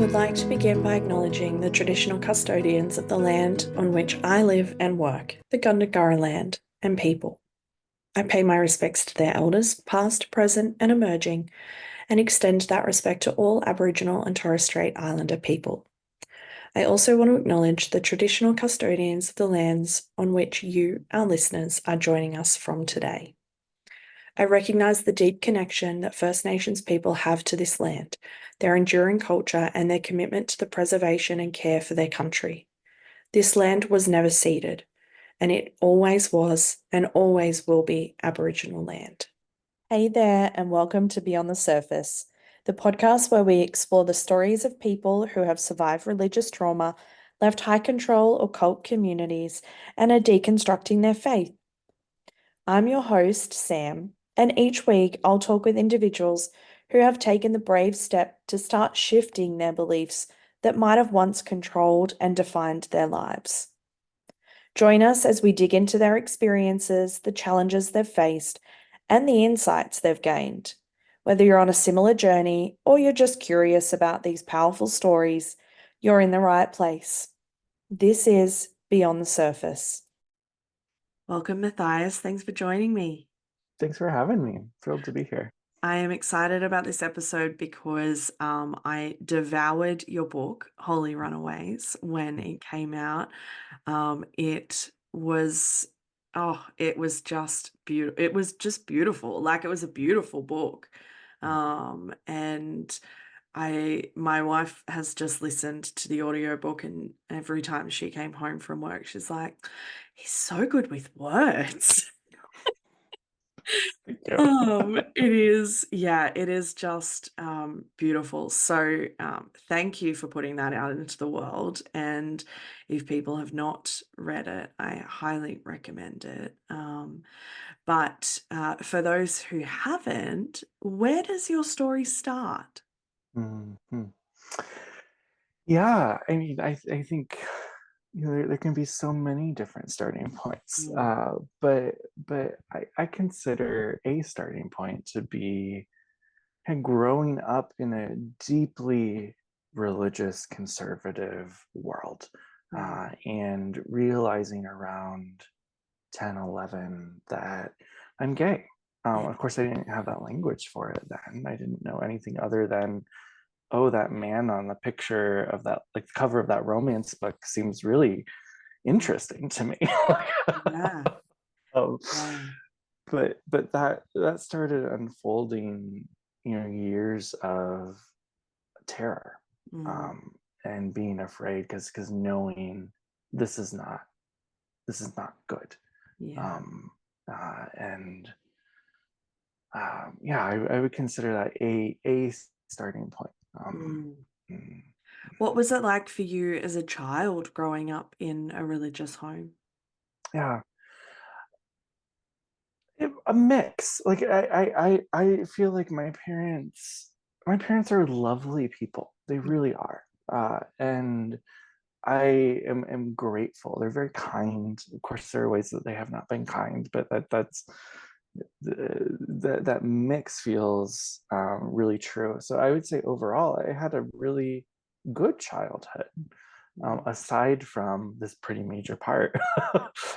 would like to begin by acknowledging the traditional custodians of the land on which I live and work, the Gundungurra land, and people. I pay my respects to their elders, past, present, and emerging, and extend that respect to all Aboriginal and Torres Strait Islander people. I also want to acknowledge the traditional custodians of the lands on which you, our listeners, are joining us from today. I recognise the deep connection that First Nations people have to this land, their enduring culture, and their commitment to the preservation and care for their country. This land was never ceded, and it always was and always will be Aboriginal land. Hey there, and welcome to Beyond the Surface, the podcast where we explore the stories of people who have survived religious trauma, left high control or cult communities, and are deconstructing their faith. I'm your host, Sam, and each week I'll talk with individuals who have taken the brave step to start shifting their beliefs that might have once controlled and defined their lives. Join us as we dig into their experiences, the challenges they've faced, and the insights they've gained. Whether you're on a similar journey or you're just curious about these powerful stories, you're in the right place. This is Beyond the Surface. Welcome, Matthias. Thanks for joining me. Thanks for having me. Thrilled to be here. I am excited about this episode because I devoured your book, Holy Runaways, when it came out. It was just beautiful. It was just beautiful. Like, it was a beautiful book. And my wife has just listened to the audiobook, and every time she came home from work, she's like, he's so good with words. It is just beautiful. So thank you for putting that out into the world. And if people have not read it, I highly recommend it. But for those who haven't, where does your story start? Mm-hmm. Yeah, I mean, I think there can be so many different starting points, but I consider a starting point to be growing up in a deeply religious, conservative world, and realizing around 10, 11 that I'm gay. Of course, I didn't have that language for it then. I didn't know anything other than, oh, that man on the picture of that, like the cover of that romance book seems really interesting to me. Yeah. um, Yeah. but that started unfolding, years of terror, and being afraid because knowing this is not good. Yeah. And yeah, I would consider that a starting point. What was it like for you as a child growing up in a religious home? Yeah, a mix. Like I feel like my parents are lovely people. They really are, and I am grateful. They're very kind. Of course, there are ways that they have not been kind, but that mix feels really true. So I would say overall, I had a really good childhood, aside from this pretty major part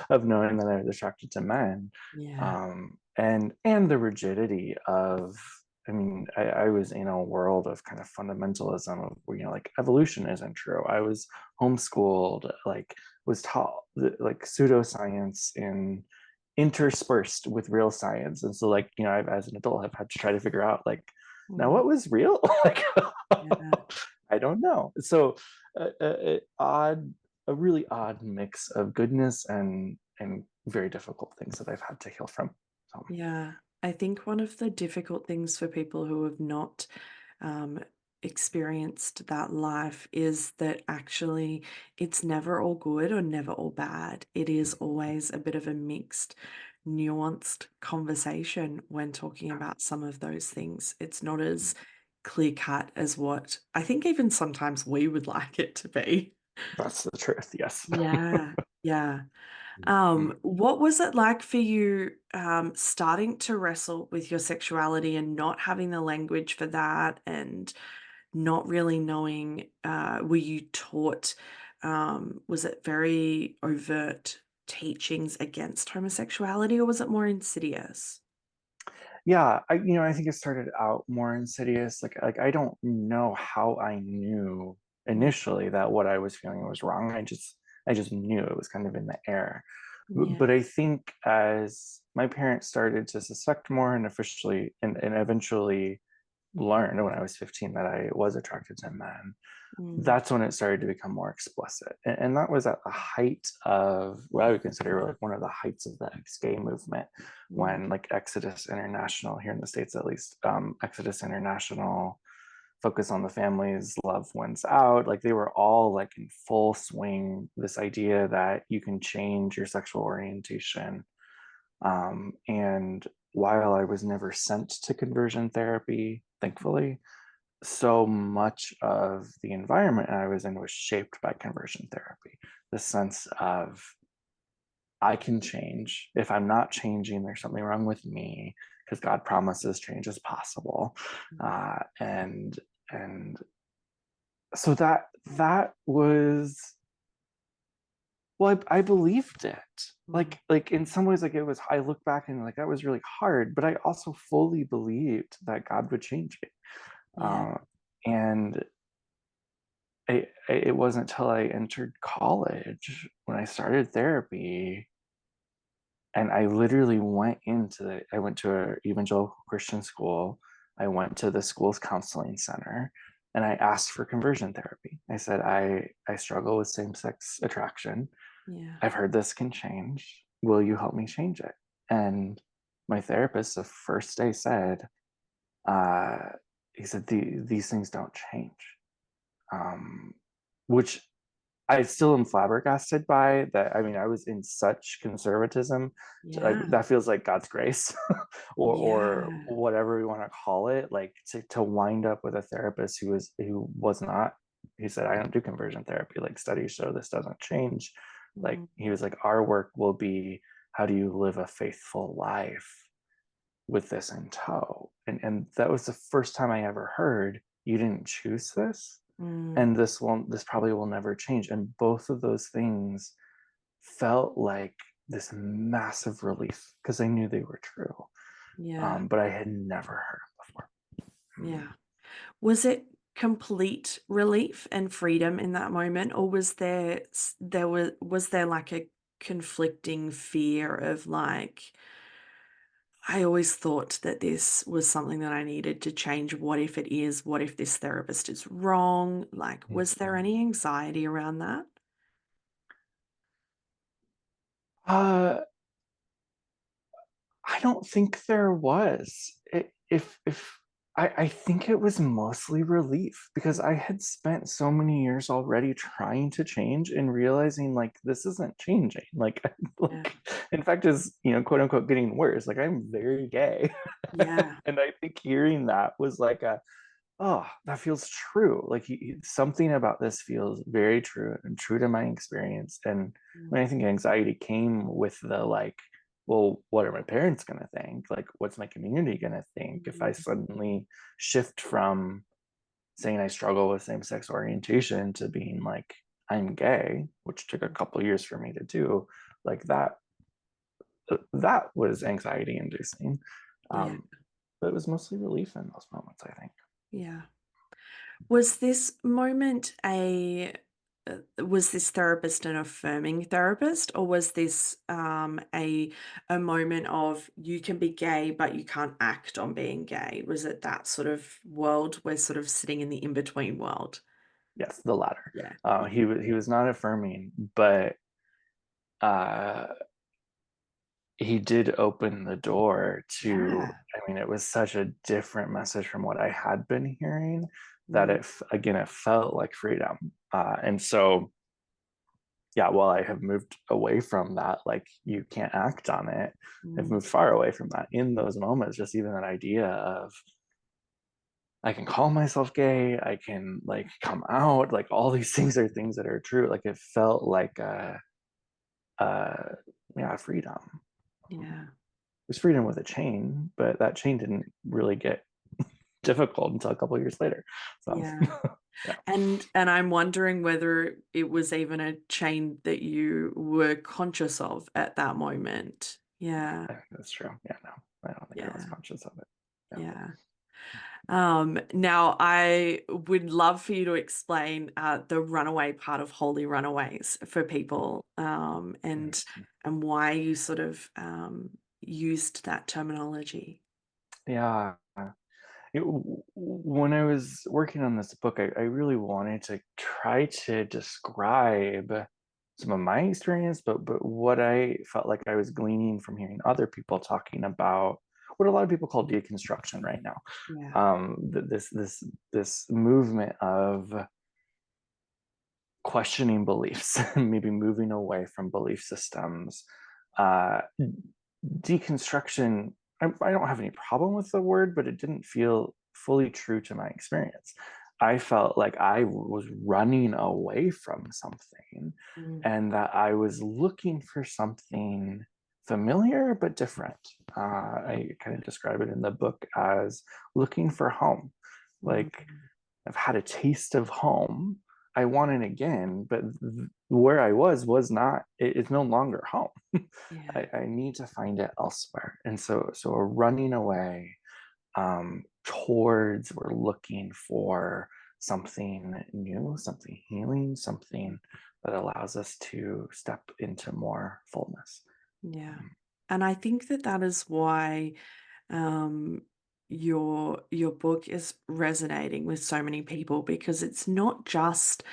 of knowing that I was attracted to men, Yeah. and the rigidity of. I mean, I was in a world of kind of fundamentalism of where, like evolution isn't true. I was homeschooled, like was taught like pseudoscience in interspersed with real science. And so like, I've, as an adult, have had to try to figure out like, now what was real? Like, Yeah. I don't know. So a really odd mix of goodness and very difficult things that I've had to heal from. So. Yeah, I think one of the difficult things for people who have not um, experienced that life is that actually it's never all good or never all bad. It is always a bit of a mixed, nuanced conversation when talking about some of those things. It's not as clear cut as what I think even sometimes we would like it to be. That's the truth, yes. Yeah, yeah. Mm. What was it like for you starting to wrestle with your sexuality and not having the language for that and not really knowing, were you taught, was it very overt teachings against homosexuality, or was it more insidious? Yeah, I think it started out more insidious. Like I don't know how I knew Mm, initially that what I was feeling was wrong. I just knew it was kind of in the air. yeah. But I think as my parents started to suspect more and officially and eventually learned when I was 15 that I was attracted to men, Mm, that's when it started to become more explicit. And that was at the height of what I would consider like one of the heights of the ex-gay movement, mm, when like Exodus International, here in the States at least, Exodus International, Focus on the Families, Love Wins Out, like they were all like in full swing, this idea that you can change your sexual orientation. And while I was never sent to conversion therapy, thankfully, so much of the environment I was in was shaped by conversion therapy. The sense of I can change. If I'm not changing, there's something wrong with me because God promises change is possible. mm, And so that was, well, I believed it. mm. Like in some ways, like it was, I look back and like that was really hard, but I also fully believed that God would change me. Yeah, Uh, and it wasn't until I entered college when I started therapy, and I literally I went to an evangelical Christian school. I went to the school's counseling center, and I asked for conversion therapy. I said, I struggle with same-sex attraction. yeah. I've heard this can change. Will you help me change it? And my therapist the first day said, uh, he said, these things don't change. Um, which I still am flabbergasted by that. I mean, I was in such conservatism, like Yeah, that feels like God's grace, or yeah. whatever we want to call it. Like to wind up with a therapist who was not. He said, "I don't do conversion therapy. Like studies show this doesn't change." Like Mm, he was like, "Our work will be how do you live a faithful life with this in tow." And that was the first time I ever heard you didn't choose this, mm, and this probably will never change. And both of those things felt like this massive relief because I knew they were true, yeah, but I had never heard them before. yeah. Was it complete relief and freedom in that moment, or was there like a conflicting fear of like, I always thought that this was something that I needed to change. What if it is? What if this therapist is wrong? Like, was there Mhm. any anxiety around that? uh I don't think there was. If I think it was mostly relief because I had spent so many years already trying to change and realizing like this isn't changing. Like, Yeah, like in fact is, quote unquote getting worse. Like I'm very gay. yeah, And I think hearing that was like oh, that feels true. Like something about this feels very true and true to my experience. And mm, when I think anxiety came with the like, well, what are my parents going to think? Like, what's my community going to think if I mm, suddenly shift from saying I struggle with same sex orientation to being like, I'm gay, which took a couple years for me to do? Like that was anxiety inducing. yeah, Um, but it was mostly relief in those moments, I think. yeah. Was this moment was this therapist an affirming therapist, or was this a moment of you can be gay but you can't act on being gay? Was it that sort of world? We're sort of sitting in the in-between world. Yes, the latter. Yeah. He was not affirming, but uh, he did open the door to. Yeah. I mean, it was such a different message from what I had been hearing that Mm, again it felt like freedom. And so yeah, while I have moved away from that, like you can't act on it. I've mm, moved far away from that in those moments. Just even that idea of I can call myself gay, I can like come out, like all these things are things that are true. Like it felt like uh yeah, freedom. yeah. It was freedom with a chain, but that chain didn't really get difficult until a couple of years later. So Yeah. yeah, And I'm wondering whether it was even a change that you were conscious of at that moment. Yeah. that's true. Yeah, no, I don't think I was Yeah. conscious of it. Yeah. Yeah. Now I would love for you to explain the runaway part of Holy Runaways for people, and why you sort of used that terminology. Yeah. When I was working on this book, I really wanted to try to describe some of my experience, but what I felt like I was gleaning from hearing other people talking about what a lot of people call deconstruction right now. Yeah. This movement of questioning beliefs, maybe moving away from belief systems. Uh, Deconstruction, I don't have any problem with the word, but it didn't feel fully true to my experience. I felt like I was running away from something Mm, and that I was looking for something familiar but different. I kind of describe it in the book as looking for home. mm, Like, I've had a taste of home. I want it again, but where I was not, it's no longer home. yeah. I need to find it elsewhere. And so we're running away towards, we're looking for something new, something healing, something that allows us to step into more fullness. Yeah. And I think that that is why um, your book is resonating with so many people, because it's not just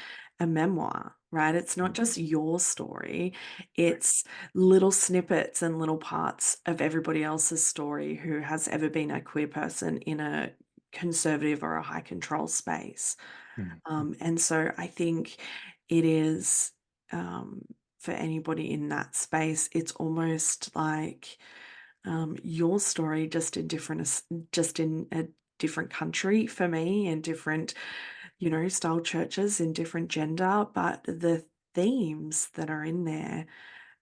a memoir, right? It's not just your story. It's little snippets and little parts of everybody else's story who has ever been a queer person in a conservative or a high control space. Mhm. And so I think it is, for anybody in that space, it's almost like your story, just in just in a different country for me, and different, style churches, in different gender, but the themes that are in there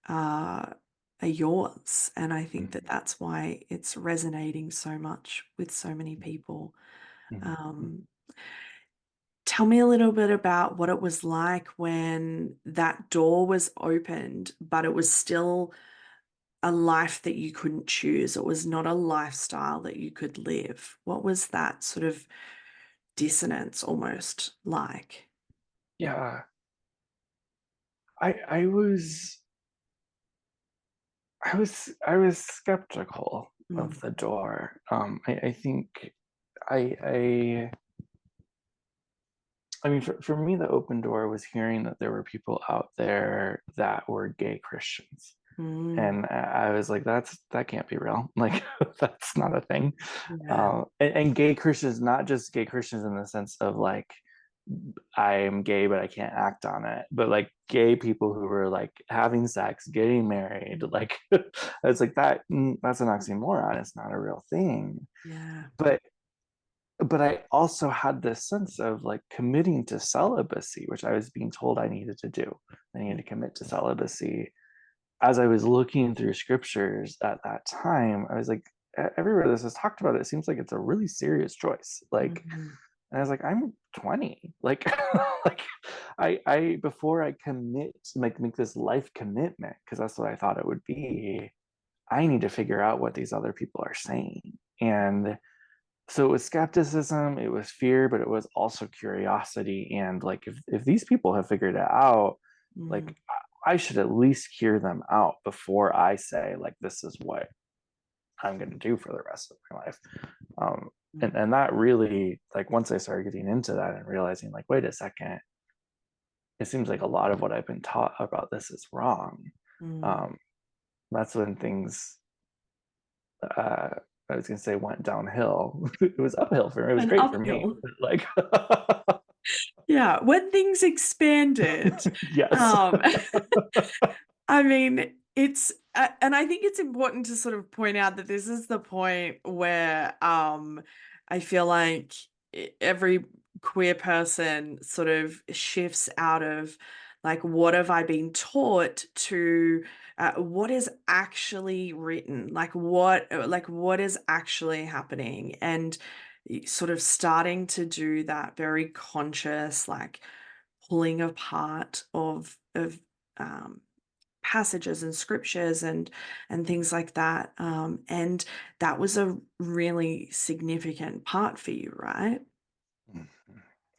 are are yours, and I think that Mhm. that's why it's resonating so much with so many people. Mhm. Um, Tell me a little bit about what it was like when that door was opened, but it was still a life that you couldn't choose. It was not a lifestyle that you could live. What was that sort of dissonance almost like? Yeah, I was I was skeptical Mm, of the door. I think I I mean, for me, the open door was hearing that there were people out there that were gay Christians. mm, And I was like, that can't be real. Like, that's not a thing. yeah, And gay Christians, not just gay Christians in the sense of like, I am gay, but I can't act on it, but like gay people who were like having sex, getting married, like, it's like that's an oxymoron. It's not a real thing. yeah, But I also had this sense of like committing to celibacy, which I was being told I needed to do. I needed to commit to celibacy. As I was looking through scriptures at that time, I was like, everywhere this is talked about, it seems like it's a really serious choice. Like, mm, and I was like, I'm 20. Like, like I before I commit, like make this life commitment, because that's what I thought it would be, I need to figure out what these other people are saying. And so it was skepticism, it was fear, but it was also curiosity. And like, if these people have figured it out, mm, like I should at least hear them out before I say like this is what I'm going to do for the rest of my life. Um, mm, and that really, like, once I started getting into that and realizing like, wait a second, it seems like a lot of what I've been taught about this is wrong. mm. Um, that's when things uh, I was gonna say went downhill. It was uphill for me. It was An great for me. uphill. But like, Yeah, when things expanded. yes. Um, I mean, and I think it's important to sort of point out that this is the point where I feel like every queer person sort of shifts out of like, what have I been taught, to what is actually written, like what is actually happening. And sort of starting to do that very conscious, like pulling apart of passages and scriptures and things like that. And that was a really significant part for you, right?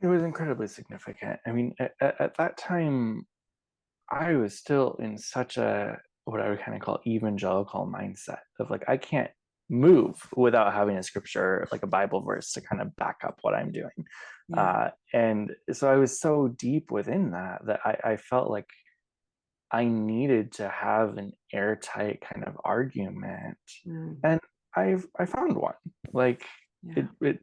It was incredibly significant. I mean, at that time, I was still in such a what I would kind of call evangelical mindset of like I can't move without having a scripture, like a Bible verse, to kind of back up what I'm doing. Yeah. And so I was so deep within that I felt like I needed to have an airtight kind of argument, Mm, and I found one. Like yeah. it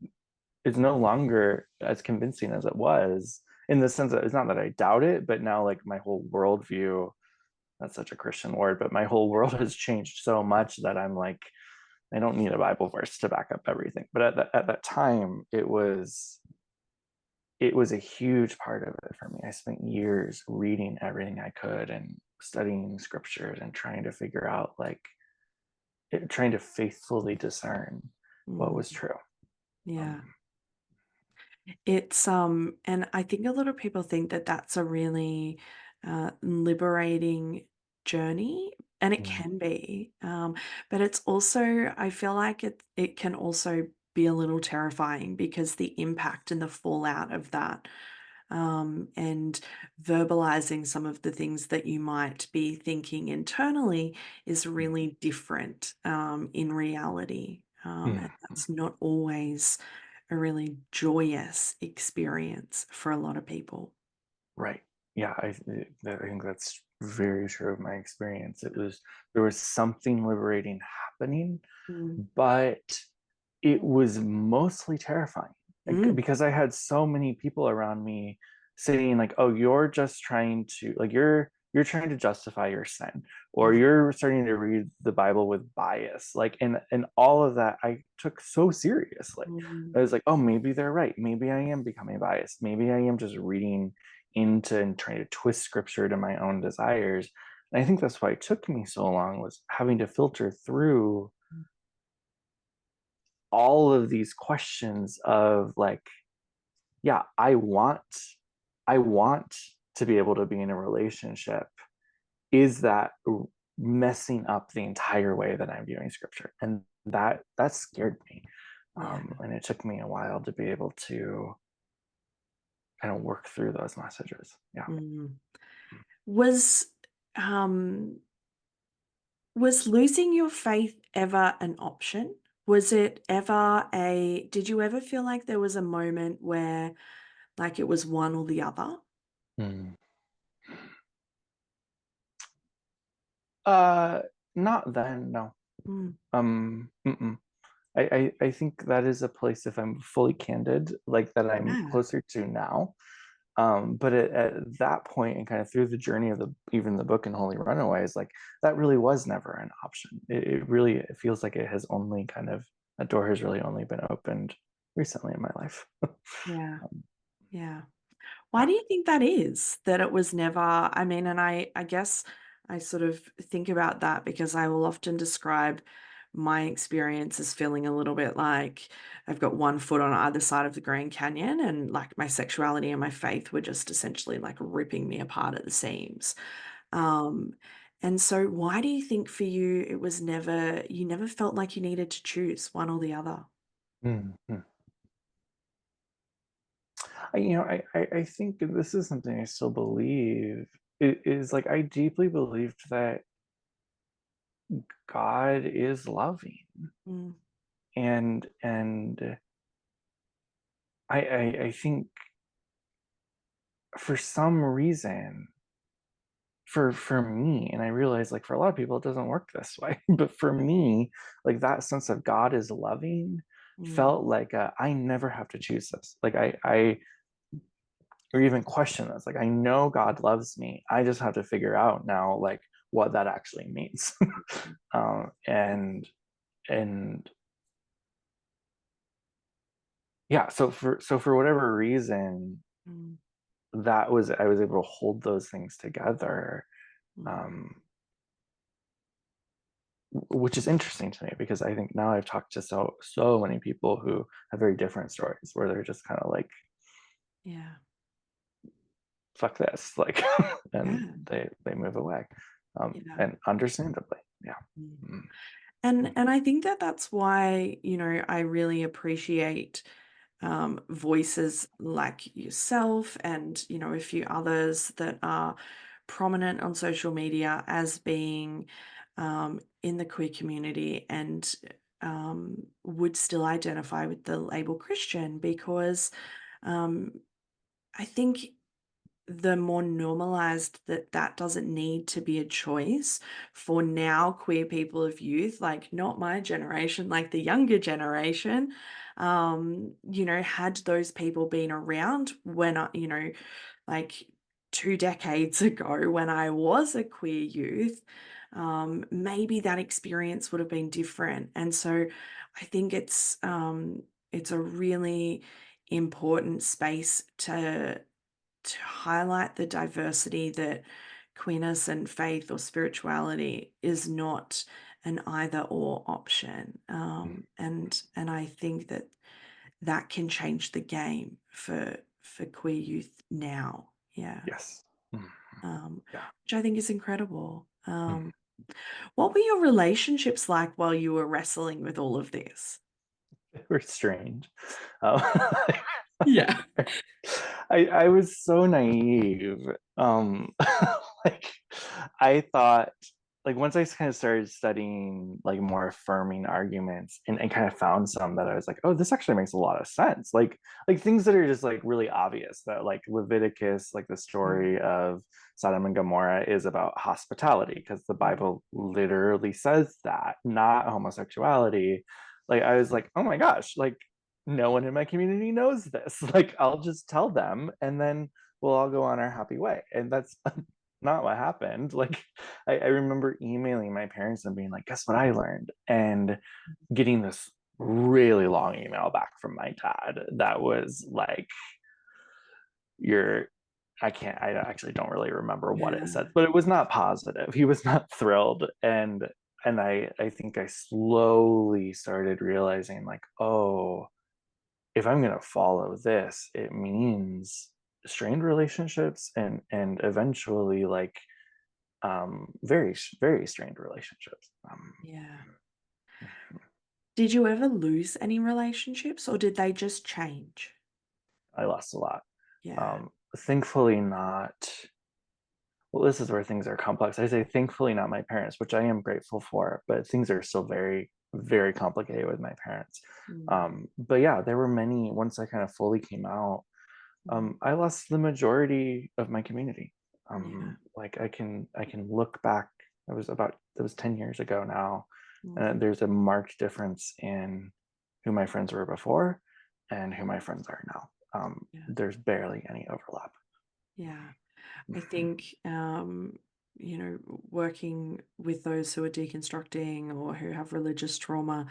is no longer as convincing as it was, in the sense that it's not that I doubt it, but now like my whole worldview, that's such a Christian word, but my whole world has changed so much that I'm like, I don't need a Bible verse to back up everything. But at that time, it was a huge part of it for me. I spent years reading everything I could and studying scriptures and trying to figure out like trying to faithfully discern what Mm, was true. yeah. Um, It's and I think a lot of people think that that's a really liberating journey, and it mm, can be. But it's also, I feel like it can also be a little terrifying because the impact and the fallout of that, and verbalizing some of the things that you might be thinking internally is mm, really different in reality. And mm. that's not always a really joyous experience for a lot of people. Right. Yeah, I think that's very true of my experience. It was there was something liberating happening, Mm. but it was mostly terrifying, like, Mm. because I had so many people around me saying like, "Oh, you're just trying to like you're trying to justify your sin, or Mm. you're starting to read the Bible with bias." Like, and all of that I took so seriously. Mm. I was like, "Oh, maybe they're right. Maybe I am becoming biased. Maybe I am just reading into and trying to twist scripture to my own desires." And I think that's why it took me so long, was having to filter through all of these questions of like, yeah, I want to be able to be in a relationship. Is that messing up the entire way that I'm viewing scripture? And that scared me. Yeah. And it took me a while to be able to kind of work through those messages. Yeah. Mm. Was um was losing your faith ever an option? Was it ever did you ever feel like there was a moment where like it was one or the other? Mm. Uh, Not then, no. Mm. Mm-mm. I think that is a place, if I'm fully candid, like that I'm Yeah. closer to now. But at that point, and kind of through the journey of the even the book and Holy Runaways, like that really was never an option. It really it feels like it has only kind of a door has really only been opened recently in my life. Yeah. Um, Yeah. Why yeah. do you think that is? That it was never, I mean, and I guess I sort of think about that because I will often describe my experience as feeling a little bit like I've got one foot on either side of the Grand Canyon, and like my sexuality and my faith were just essentially like ripping me apart at the seams. Um, and so why do you think for you it was never, you never felt like you needed to choose one or the other? Mhm. I think this is something I still believe. It is like I deeply believed that God is loving, Mm, and I think for some reason for me, and I realize like for a lot of people it doesn't work this way, but for me, like that sense of God is loving mm, felt like I never have to choose this. Like I or even question this. Like I know God loves me. I just have to figure out now like what that actually means. And yeah, so for whatever reason, mm, that was I was able to hold those things together. mm, Um, which is interesting to me because I think now I've talked to so many people who have very different stories where they're just kind of like, Yeah. fuck this, like, and Yeah. they move away, Yeah. and understandably, yeah. Mm. Mm, And I think that that's why, I really appreciate voices like yourself and, a few others that are prominent on social media as being in the queer community and would still identify with the label Christian because um, I think the more normalized that that doesn't need to be a choice for now queer people of youth, like not my generation, like the younger generation, had those people been around when like 2 decades ago when I was a queer youth, maybe that experience would have been different. And so I think it's a really important space to highlight the diversity that queerness and faith or spirituality is not an either or option. And I think that that can change the game for queer youth now. Yeah. yes. Mm, yeah. Which I think is incredible. Mm. What were your relationships like while you were wrestling with all of this? They were strange. um, Yeah. I was so naive. Like I thought, like once I kind of started studying like more affirming arguments and kind of found some that I was like, oh, this actually makes a lot of sense. Like things that are just like really obvious, that like Leviticus, like the Mm, story of Sodom and Gomorrah is about hospitality because the mm, Bible literally says that, not homosexuality. Like I was like, oh my gosh, like no one in my community knows this. Like I'll just tell them and then we'll all go on our happy way. And that's not what happened. Like I remember emailing my parents and being like, guess what I learned? And getting this really long email back from my dad that was like, you're I actually don't really remember what it yeah. said, but it was not positive. He was not thrilled. And I think I slowly started realizing like, oh, if I'm going to follow this, it means strained relationships and eventually like very very strained relationships. Yeah. Did you ever lose any relationships or did they just change? I lost a lot. Yeah. Thankfully not. Well, this is where things are complex. I say thankfully not my parents, which I am grateful for, but things are still very very complicated with my parents. Mm, But yeah, there were many. Once I kind of fully came out, mm, I lost the majority of my community. yeah. Like I can look back. It was 10 years ago now, Mm, and there's a marked difference in who my friends were before and who my friends are now. yeah. There's barely any overlap. Yeah. I think, working with those who are deconstructing or who have religious trauma,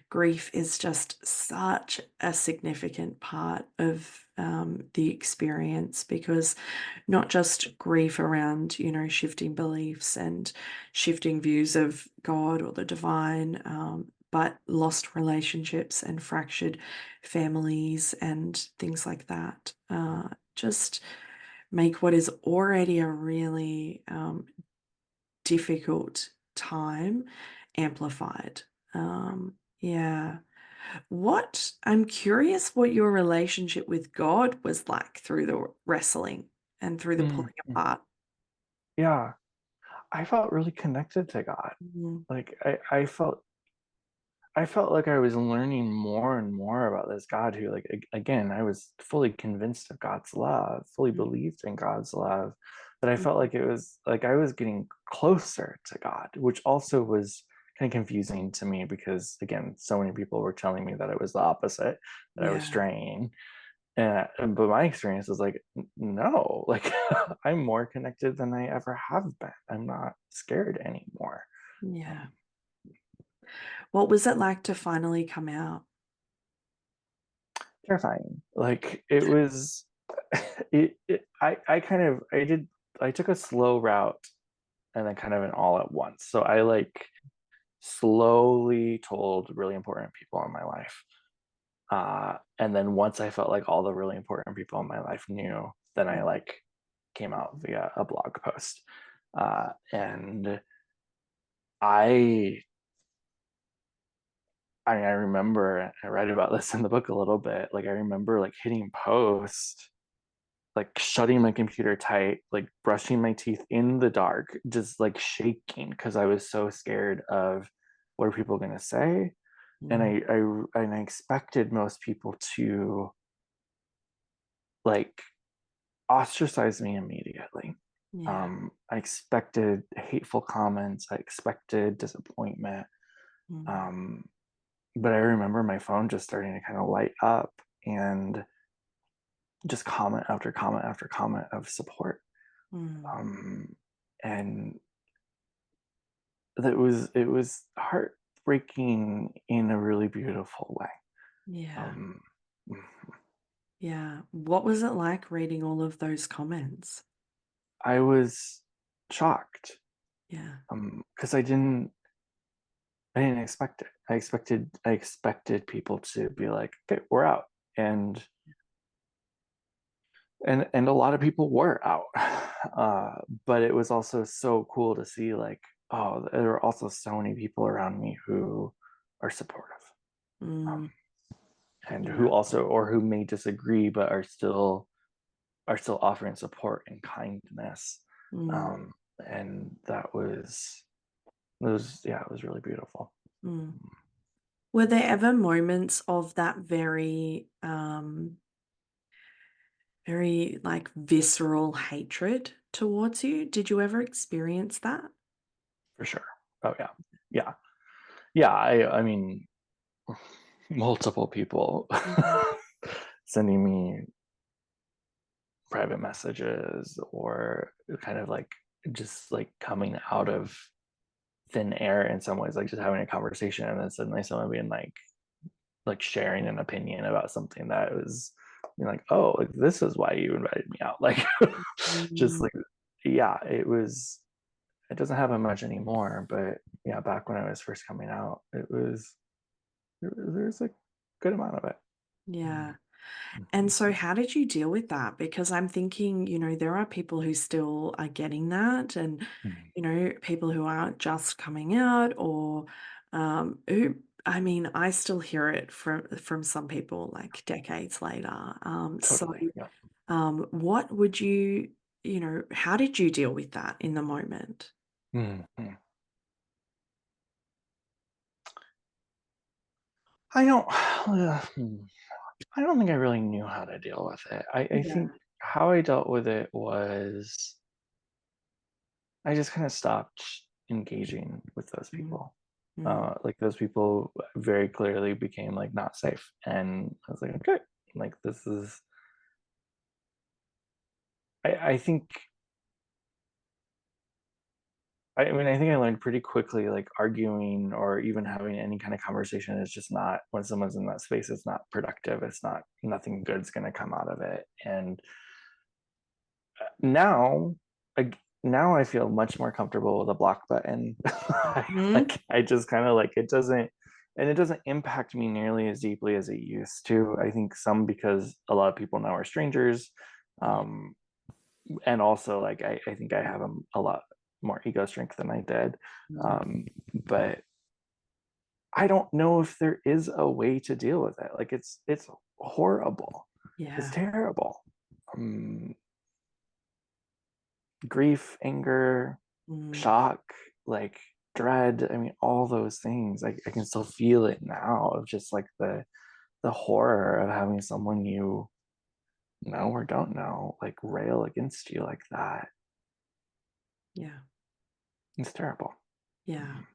grief is just such a significant part of the experience because not just grief around, shifting beliefs and shifting views of God or the divine, but lost relationships and fractured families and things like that. Just make what is already a really difficult time amplified. Yeah. What I'm curious what your relationship with God was like through the wrestling and through the Mm, pulling mm. apart. Yeah, I felt really connected to God. Mm, Like I felt like I was learning more and more about this God who, like, again, I was fully convinced of God's love, fully mm, believed in God's love, but I felt mm. like it was like I was getting closer to God, which also was kind of confusing to me because, again, so many people were telling me that it was the opposite, that I was Yeah, straying. But my experience was like, no, like I'm more connected than I ever have been. I'm not scared anymore. yeah. Um, What was it like to finally come out? Terrifying. Like it was I kind of I took a slow route and then kind of an all at once. So I like slowly told really important people in my life. And then once I felt like all the really important people in my life knew, then I like came out via a blog post. And I I remember I write about this in the book a little bit. Like I remember like hitting post, like shutting my computer tight, like brushing my teeth in the dark, just like shaking because I was so scared of what are people going to say. And Mm. I expected most people to like ostracize me immediately. Yeah. I expected hateful comments. I expected disappointment. Mm. Um, but I remember my phone just starting to kind of light up and just comment after comment after comment of support. Mm. Um, and it was heartbreaking in a really beautiful way. Yeah. Um, Yeah. What was it like reading all of those comments? I was shocked Yeah. because I didn't expect it. I expected people to be like, okay, we're out. And a lot of people were out. But it was also so cool to see like, oh, there are also so many people around me who are supportive. Mm. Um, and who Yeah. also or who may disagree but are still offering support and kindness. Mm. Um, and it was really beautiful. Mm. Were there ever moments of that very like visceral hatred towards you? Did you ever experience that? For sure. Oh yeah. Yeah. Yeah. I mean, multiple people Mhm. sending me private messages or kind of like just like coming out of thin air in some ways, like just having a conversation and then suddenly someone being like sharing an opinion about something that was like, oh, like this is why you invited me out. Like just Mm. like yeah, it doesn't happen much anymore, but yeah, back when I was first coming out, there's a good amount of it. Yeah. And Mhm. so how did you deal with that? Because I'm thinking, there are people who still are getting that and, Mhm. people who aren't just coming out or who I mean, I still hear it from some people like decades later. Totally. Yeah. What would how did you deal with that in the moment? Mhm. I don't I don't think I really knew how to deal with it. I Yeah. think how I dealt with it was I just kind of stopped engaging with those Mm, people. mm, Like those people very clearly became like not safe, and I was like, okay, like this is. I think. I think I learned pretty quickly, like arguing or even having any kind of conversation is just not when someone's in that space. It's not productive. It's not nothing good's going to come out of it. And now like now I feel much more comfortable with a block button. mhm. I just kind of like it doesn't impact me nearly as deeply as it used to. I think some because a lot of people now are strangers. Yeah. um and also like I think I have a lot more ego strength than I did. Mm, But I don't know if there is a way to deal with it. Like it's horrible. It's yeah. terrible. um Grief, anger, Mm, shock, like dread. I mean, all those things. I can still feel it now of just like the horror of having someone you know or don't know like rail against you like that. yeah. It's terrible. Yeah. Mhm.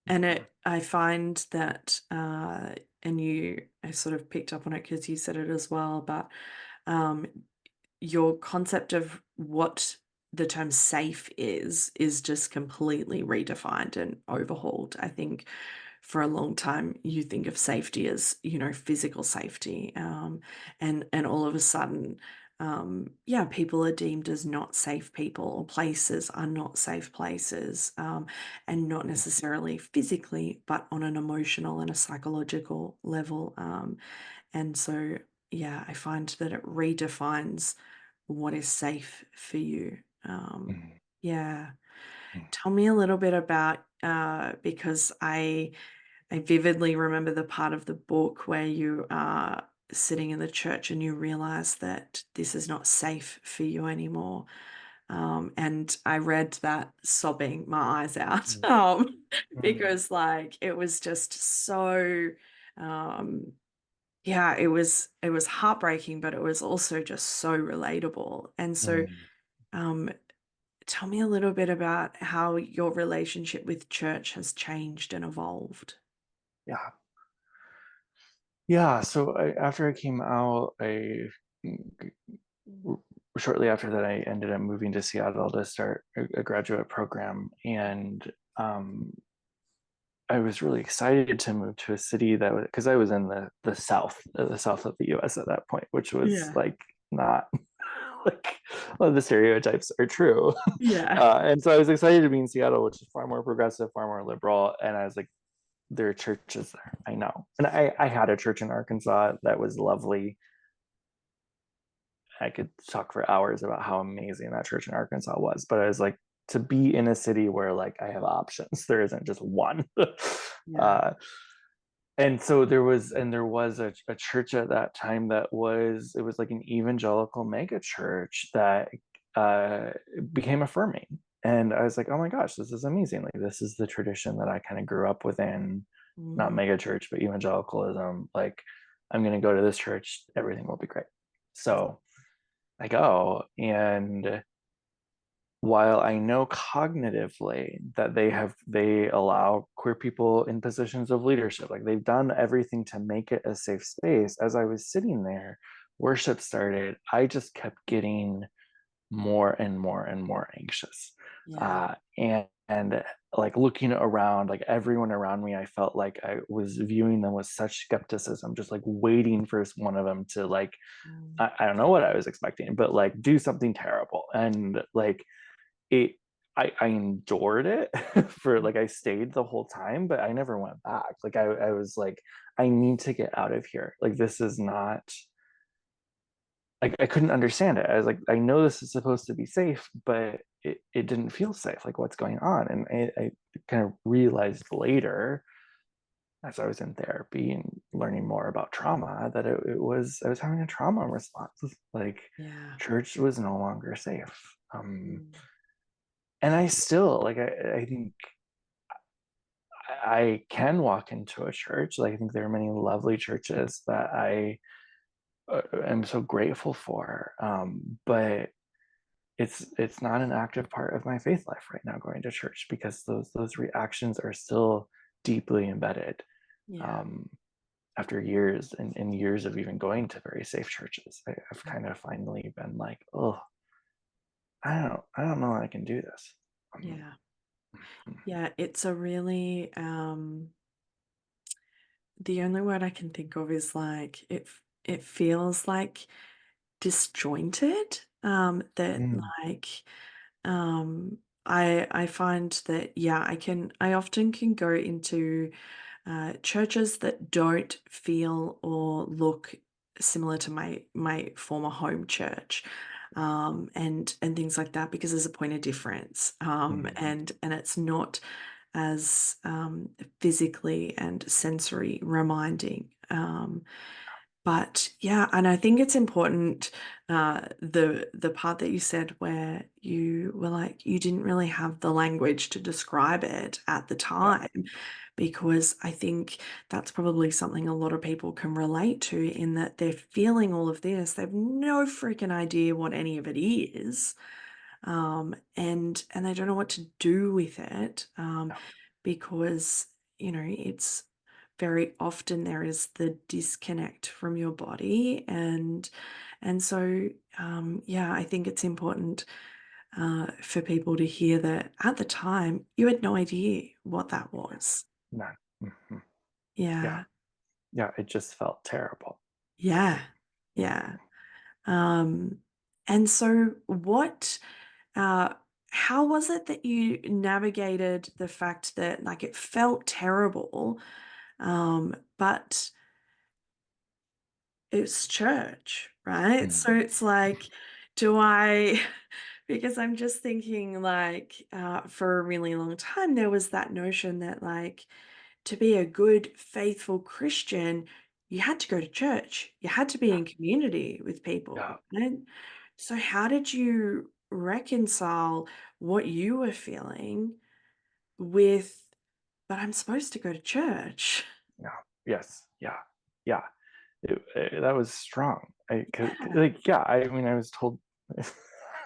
And Mhm. I find that, and I sort of picked up on it because you said it as well, but um, your concept of what the term safe is just completely redefined and overhauled. I think for a long time you think of safety as, physical safety. And all of a sudden, yeah, people are deemed as not safe people, or places are not safe places, and not necessarily physically, but on an emotional and a psychological level. And so, yeah, I find that it redefines what is safe for you. Mhm. Yeah. Mhm. Tell me a little bit about, because I vividly remember the part of the book where you are sitting in the church and you realize that this is not safe for you anymore. And I read that sobbing my eyes out, Mhm. because like it was just so, um, yeah, it was heartbreaking, but it was also just so relatable. And so, Mhm. um, tell me a little bit about how your relationship with church has changed and evolved. Yeah. Yeah. So after I came out, shortly after that, I ended up moving to Seattle to start a graduate program. And I was really excited to move to a city that was, because I was in the south of the US at that point, which was Yeah. like not like well, the stereotypes are true. Yeah. And so I was excited to be in Seattle, which is far more progressive, far more liberal. And I was like, there are churches there. I know. And I had a church in Arkansas that was lovely. I could talk for hours about how amazing that church in Arkansas was. But I was like, to be in a city where like I have options, there isn't just one. Yeah. uh, and so there was a church at that time that was it was like an evangelical mega church that uh, became affirming. And I was like, oh my gosh, this is amazing. Like this is the tradition that I kind of grew up within, not Mm, mega church, but evangelicalism. Like I'm going to go to this church, everything will be great. So I go, and while I know cognitively that they allow queer people in positions of leadership, like they've done everything to make it a safe space, as I was sitting there, worship started, I just kept getting more and more and more anxious. yeah. And like looking around, like everyone around me, I felt like I was viewing them with such skepticism, just like waiting for one of them to like, Mm, I don't know what I was expecting, but like do something terrible. And like it I endured it for mm, like I stayed the whole time, but I never went back. Like I was like, I need to get out of here. Like this is not like I couldn't understand it. I was like, I know this is supposed to be safe, but it didn't feel safe. Like what's going on? And I kind of realized later as I was in therapy and learning more about trauma that it was I was having a trauma response. Like yeah. church was no longer safe. Mm, And I still like I think I can walk into a church. Like I think there are many lovely churches that I am so grateful for. But it's not an active part of my faith life right now going to church because those reactions are still deeply embedded. yeah. Um, after years and years of even going to very safe churches, I've kind of finally been like, oh, I don't know I can do this. Um, Yeah. Yeah. It's a really, the only word I can think of is like it feels like disjointed. That mm, like, I find that, yeah, I often can go into churches that don't feel or look similar to my former home church, and things like that, because there's a point of difference, mm, and it's not as physically and sensory reminding. But yeah, and I think it's important, the part that you said where you were like you didn't really have the language to describe it at the yeah, time, because I think that's probably something a lot of people can relate to, in that they're feeling all of this, they've no freaking idea what any of it is, and they don't know what to do with it, yeah, because it's very often there is the disconnect from your body, and so yeah, I think it's important for people to hear that at the time you had no idea what that was. none. Mhm. Yeah, Yeah, yeah, it just felt terrible. yeah, yeah. And so uh, how was it that you navigated the fact that like it felt terrible, but it's church, right? Mm. So it's like, do I, because I'm just thinking like, for a really long time, there was that notion that like, to be a good, faithful Christian, you had to go to church. You had to be Yeah, in community with yeah, people. Right? So how did you reconcile what you were feeling with, but I'm supposed to go to church? yeah, yes, yeah, yeah. That was strong. Yeah. Like, yeah, I mean, I was told,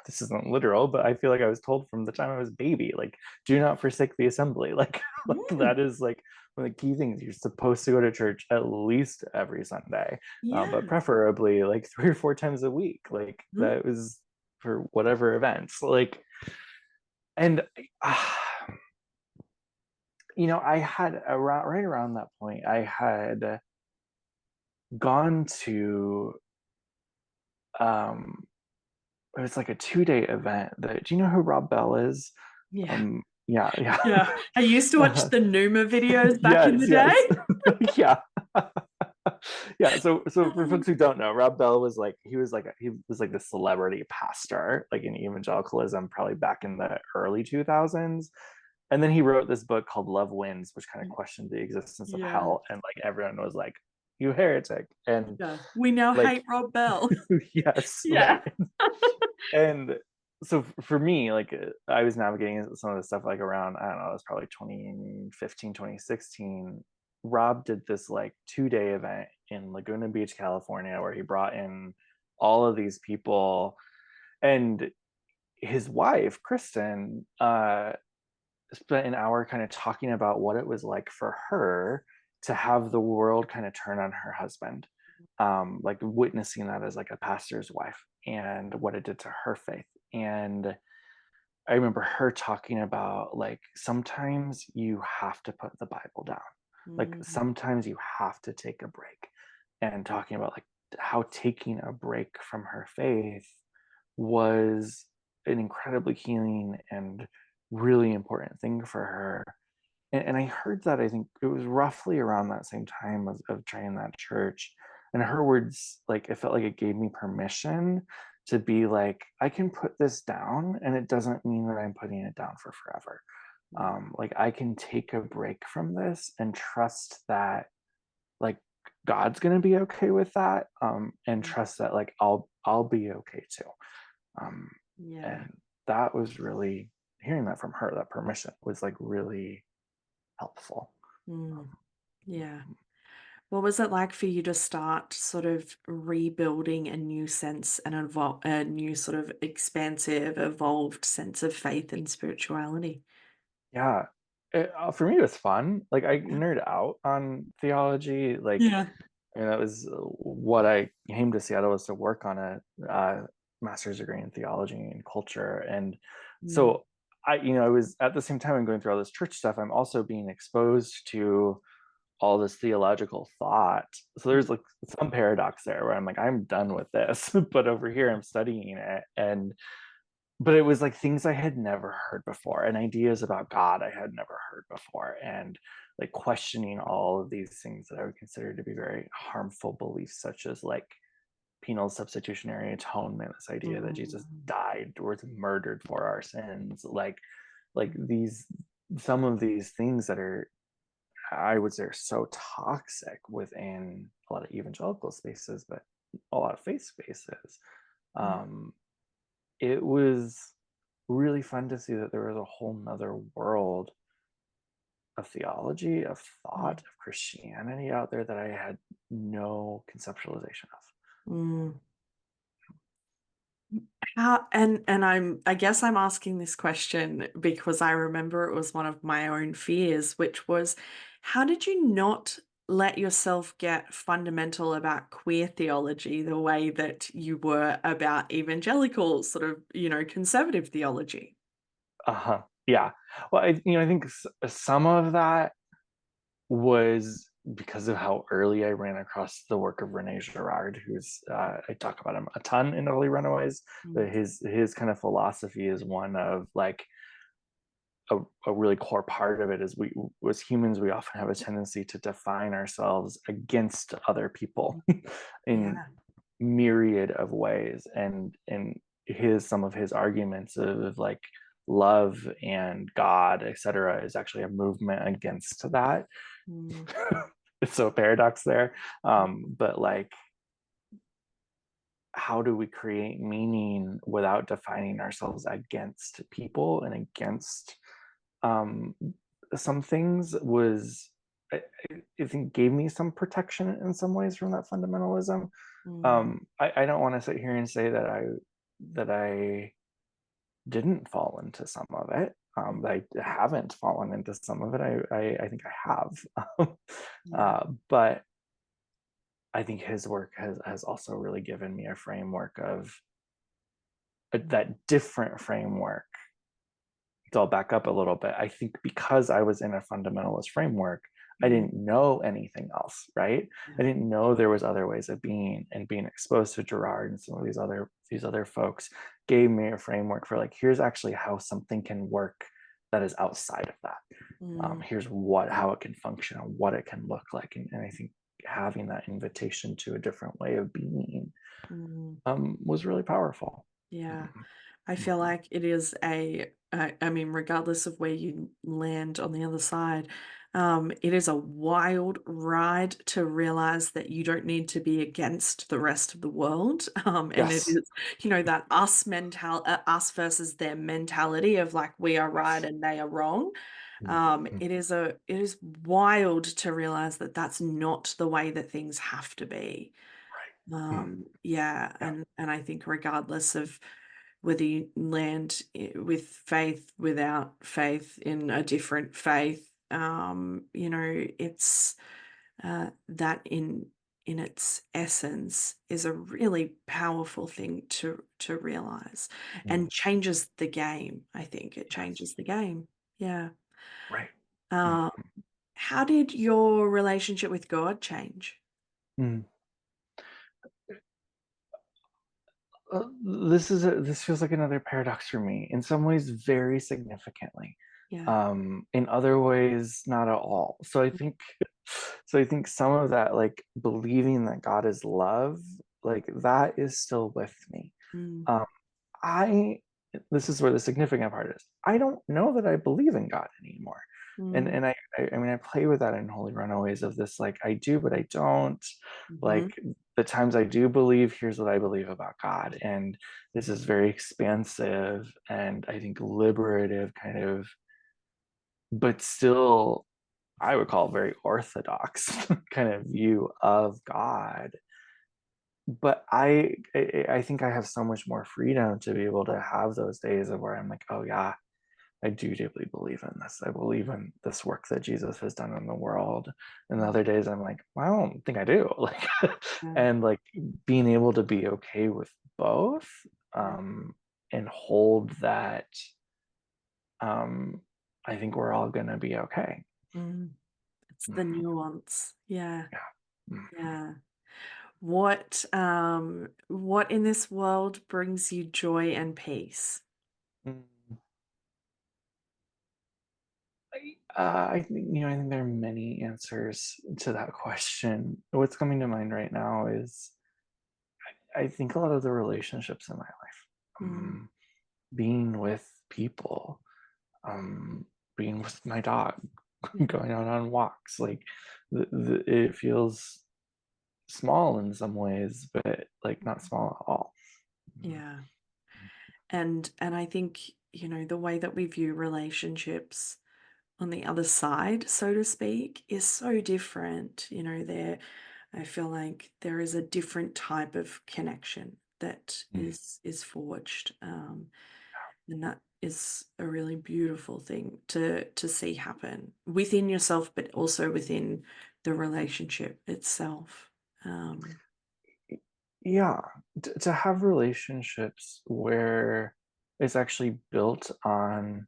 this isn't literal, but I feel like I was told from the time I was a baby, like, do not forsake the assembly. Like that Mm, is like one of the key things. You're supposed to go to church at least every Sunday, but yeah. preferably like 3 or 4 times a week. Like Mm, that was for whatever events. Like, and uh, I had around right around that point, I had gone to um it was like a 2-day event. Do you know who Rob Bell is? yeah. Yeah, yeah. Yeah. I used to watch the Numa videos back in the Yes, yes. day. Yeah. Yeah, so for folks who don't know, Rob Bell was like the celebrity pastor like in evangelicalism probably back in the early 2000s. And then he wrote this book called Love Wins, which kind of questioned the existence of Yeah. hell, and like everyone was like, you heretic. And Yeah. We now like, hate Rob Bell. yes, Yeah. right. And so for me, like I was navigating some of the stuff like around, I don't know, it was probably 2015, 2016. Rob did this like 2-day event in Laguna Beach, California, where he brought in all of these people. And his wife, Kristen, spent an hour kind of talking about what it was like for her to have the world kind of turn on her husband, like witnessing that as like a pastor's wife and what it did to her faith. And I remember her talking about like sometimes you have to put the Bible down, like Mm, sometimes you have to take a break, and talking about like how taking a break from her faith was an incredibly healing and really important thing for her. And I heard that, I think it was roughly around that same time of trying that church. And her words, like it felt like it gave me permission to be like, I can put this down and it doesn't mean that I'm putting it down for forever. mm, Like I can take a break from this and trust that like God's gonna be okay with that. And mm. trust that like I'll be okay too. Um, Yeah. and that was really, hearing that from her, that permission was like really helpful. Mm, yeah. What was it like for you to start sort of rebuilding a new sense and a new sort of expansive, evolved sense of faith and spirituality? Yeah. For me, it was fun. Like I nerd out on theology. Like, Yeah. that was what I came to Seattle, was to work on a master's degree in theology and culture. And Mm, so I was at the same time I'm going through all this church stuff, I'm also being exposed to all this theological thought. So mm, there's like some paradox there where I'm like, I'm done with this, but over here I'm studying it. And but it was like things I had never heard before, and ideas about God I had never heard before, and like questioning all of these things that I would consider to be very harmful beliefs, such as like penal substitutionary atonement, this idea that Jesus mm, died or was murdered for our sins, like these, some of these things that are, I would say, are so toxic within a lot of evangelical spaces, but a lot of faith spaces. mm, Um, it was really fun to see that there was a whole nother world of theology, of thought, mm, of Christianity out there that I had no conceptualization of. mm. How and I guess I'm asking this question because I remember it was one of my own fears, which was how did you not let yourself get fundamental about queer theology the way that you were about evangelical sort of, conservative theology? Uh-huh. Yeah. Well, I think some of that was because of how early I ran across the work of Rene Girard, who's I talk about him a ton in Early Runaways. But Mm. his kind of philosophy is one of like a really core part of it is we, as humans, we often have a tendency to define ourselves against other people in Yeah. myriad of ways, and his some of his arguments of like love and God, etc., is actually a movement against that. Mm. It's so paradox there, but like, how do we create meaning without defining ourselves against people and against um, some things was I think gave me some protection in some ways from that fundamentalism. Mm. I don't want to sit here and say that I didn't fall into some of it. Mm. That I haven't fallen into some of it. I think I have, Yeah. but I think his work has also really given me a framework of that different framework. So I'll back up a little bit. I think because I was in a fundamentalist framework, I Mm. didn't know anything else, right? I Yeah. didn't know there was other ways of being, and being exposed to Girard and some of these other folks gave me a framework for like, here's actually how something can work that is outside of that. Mm. Here's how it can function and what it can look like. And I think having that invitation to a different way of being Mm. was really powerful. Yeah. Mhm. I feel like it is I mean, regardless of where you land on the other side, it is a wild ride to realize that you don't need to be against the rest of the world. And it Yes. is, that us versus them mentality of like we are right Yes. and they are wrong. Mhm. It is wild to realize that that's not the way that things have to be. Right. Mm. Yeah, Yeah. and I think regardless of whether you land with faith, without faith, in a different faith, it's that in its essence is a really powerful thing to realize, Mm. and changes the game. I think it Yes. changes the game. Yeah. Right. Mm. Um, how did your relationship with God change? Mm. This feels like another paradox for me. In some ways, very significantly. Yeah. In other ways, not at all. So I think some of that, like believing that God is love, like that is still with me. Mm, Um, I This is where the significant part is. I don't know that I believe in God anymore. And mm, and I mean I play with that in Holy Runaways of this like I do but I don't. mhm, Like the times I do believe, here's what I believe about God. And this is very expansive and I think liberative kind of, but still I would call very orthodox kind of view of God. But I think I have so much more freedom to be able to have those days of where I'm like, oh yeah, I do deeply believe in this. I believe in this work that Jesus has done in the world. And the mm, other days I'm like, well, I don't think I do. Like, yeah, and like being able to be okay with both, yeah, and hold that, um, I think we're all gonna be okay. mm. It's the Mhm. nuance. Yeah, Yeah. Mhm. yeah. What in this world brings you joy and peace? Mm. I think I think there are many answers to that question. What's coming to mind right now is I think a lot of the relationships in my life, Mm, being with people, being with my dog, yeah, going out on walks. Like it feels small in some ways, but like not small at all. yeah. And I think, the way that we view relationships on the other side, so to speak, is so different. I feel like there is a different type of connection that Mm. is forged, and that is a really beautiful thing to see happen within yourself, but also within the relationship itself. Um, Yeah, to have relationships where it's actually built on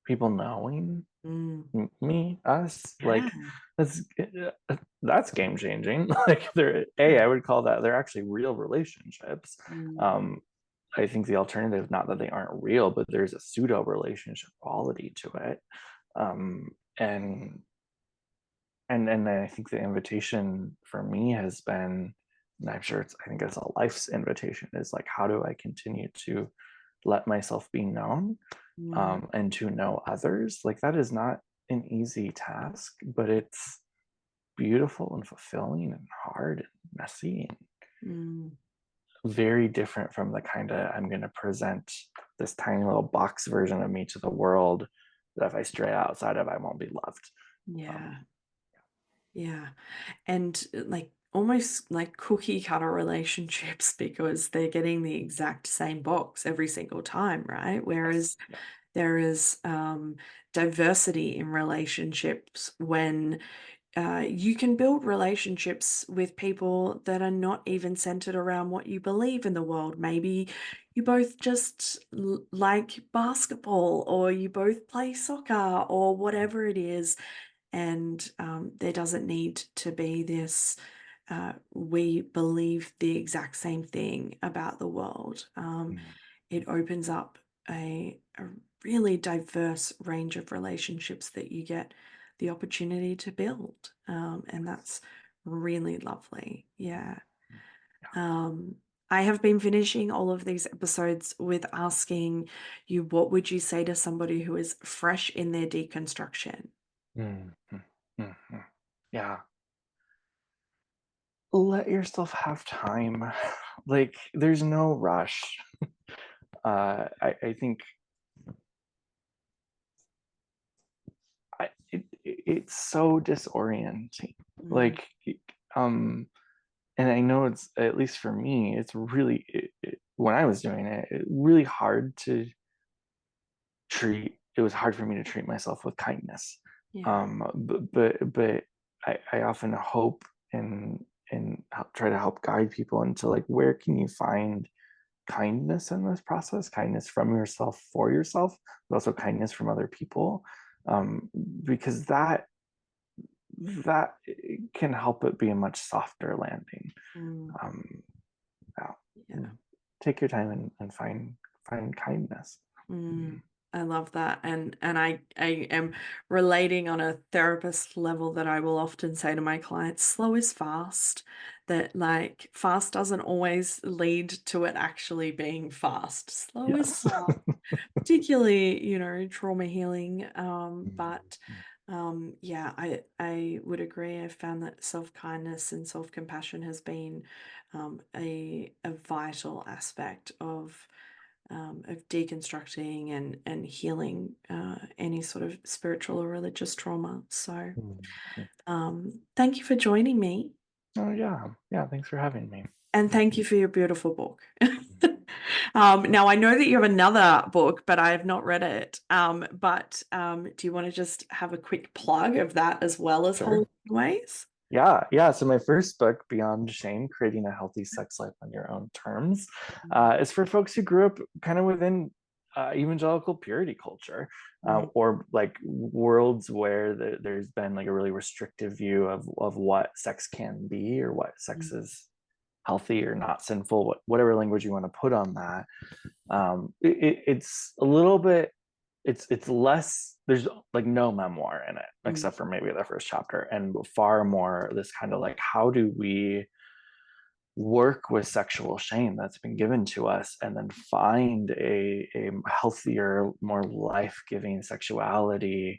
people knowing. Me, us, Yeah. like that's game changing. Like I would call that they're actually real relationships. Mm. um I think the alternative, not that they aren't real, but there's a pseudo relationship quality to it. um and and I think the invitation for me has been, and I'm sure I think it's a life's invitation, is like, how do I continue to let myself be known, Mm. and to know others? Like, that is not an easy task, but it's beautiful and fulfilling and hard and messy and Mm. very different from the kind of, I'm going to present this tiny little box version of me to the world that if I stray outside of, I won't be loved. Yeah. um, Yeah. And like almost like cookie cutter relationships because they're getting the exact same box every single time, right? yes, Whereas yeah. there is diversity in relationships when you can build relationships with people that are not even centered around what you believe in the world. Maybe you both just like basketball, or you both play soccer, or whatever it is. And there doesn't need to be this, we believe the exact same thing about the world. Mm. It opens up a really diverse range of relationships that you get the opportunity to build. And that's really lovely. Yeah. Um, I have been finishing all of these episodes with asking you, what would you say to somebody who is fresh in their deconstruction? Mm, mm, mm, mm. Yeah. Let yourself have time. Like, there's no rush. I think it's so disorienting. Mm, Like, um, and I know it's, at least for me, it's really, when I was doing it, really hard to treat. It was hard for me to treat myself with kindness. yeah. But I often hope and try to help guide people into, like, where can you find kindness in this process, kindness from yourself for yourself, but also kindness from other people, because that can help it be a much softer landing. Mm, um, yeah. yeah. Take your time and find kindness. Mm, I love that. And I am relating on a therapist level that I will often say to my clients, slow is fast. That like fast doesn't always lead to it actually being fast. Slow is Yes. fast, particularly, trauma healing. Mm, But yeah, I would agree. I found that self-kindness and self-compassion has been a vital aspect of deconstructing and healing any sort of spiritual or religious trauma. So mm. thank you for joining me, Oh, yeah, yeah, thanks for having me. and thank you for your beautiful book. Now, I know that you have another book, but I have not read it. But do you want to just have a quick plug of that as well as Whole Sure. Ways? Yeah. So my first book, Beyond Shame: Creating a Healthy Sex Life on Your Own Terms, is for folks who grew up kind of within evangelical purity culture, Mm, or like worlds where there's been like a really restrictive view of what sex can be, or what sex mm, is healthy or not sinful, whatever language you want to put on that. It's a little bit, it's less, there's like no memoir in it mm, except for maybe the first chapter, and far more this kind of like, how do we work with sexual shame that's been given to us, and then find a healthier, more life-giving sexuality,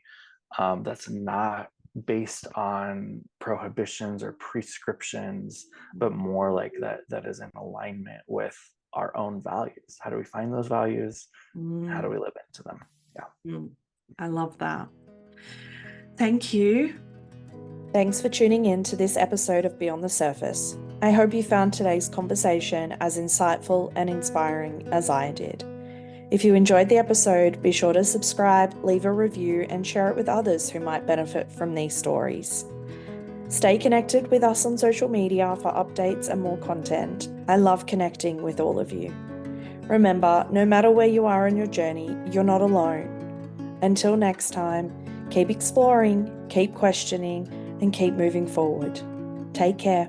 that's not based on prohibitions or prescriptions, but more like that is in alignment with our own values. How do we find those values? How do mm, we live into them? Yeah. mm. I love that. Thank you. Thanks for tuning in to this episode of Beyond the Surface. I hope you found today's conversation as insightful and inspiring as I did. If you enjoyed the episode, be sure to subscribe, leave a review, and share it with others who might benefit from these stories. Stay connected with us on social media for updates and more content. I love connecting with all of you. Remember, no matter where you are in your journey, you're not alone. Until next time, Keep exploring, keep questioning, and keep moving forward. Take care.